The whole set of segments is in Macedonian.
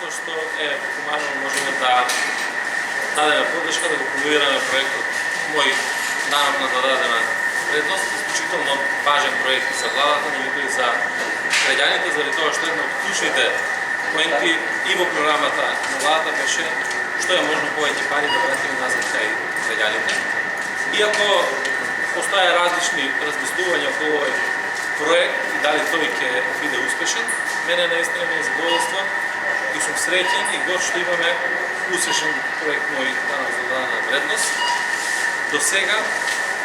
што Куманово можеме да дадеме подршка, да го промовираме проектот Мој данок на додадена вредност, исклучително важен проект за владата, но и за граѓаните, заради тоа што една од клучните поенти и во програмата на владата беше што е можно повеќе пари да вратиме назад кај граѓаните. Иако постојаат различни размислувања по овој проект и дали тој ќе биде успешен, мене наистина ми е задоволство и сум среќен и горд што имаме успешен проект Мој данок за додадена вредност. До сега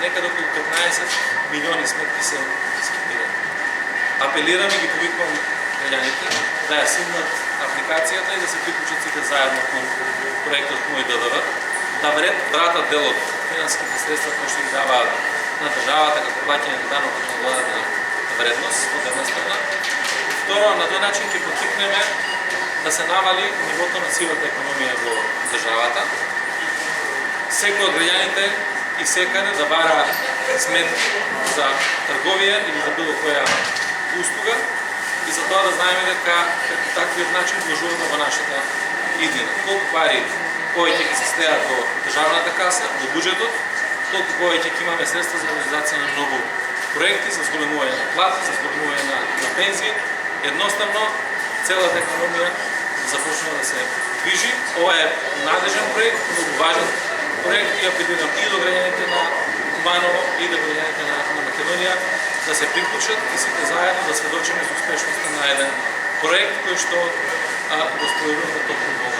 некаде околу 15 милиони сметки се скипирани. Апелирам и ги повиквам граѓаните да ја симнат апликацијата и да се приклучат сите заедно кон проектот Мој ДДВ, да вратат дел од финансиските средства кои што ги даваат на државата како плаќање на данокот на додадена вредност од една страна. Второ, на тој начин ќе поттикнеме да се навали нивото на сивата економија во државата. Секој од граѓаните и секаде да бара сметки за трговија или за било која услуга и за тоа да знаеме дека таквиот начин вложуваме во нашата иднина. Колку пари повеќе ќе се слеат во државната каса, во буџетот, толку повеќе ќе имаме средства за реализација на многу проекти, за зголемување на плати, за зголемување на пензии. Едноставно, целата економија започнува да се движи. Ова е надежен проект, многу важен проект и апелирам и до граѓаните на Куманово и до граѓаните на Македонија да се приклучат и сите заедно да сведочиме за успешноста на еден проект кој што го спроведува токму во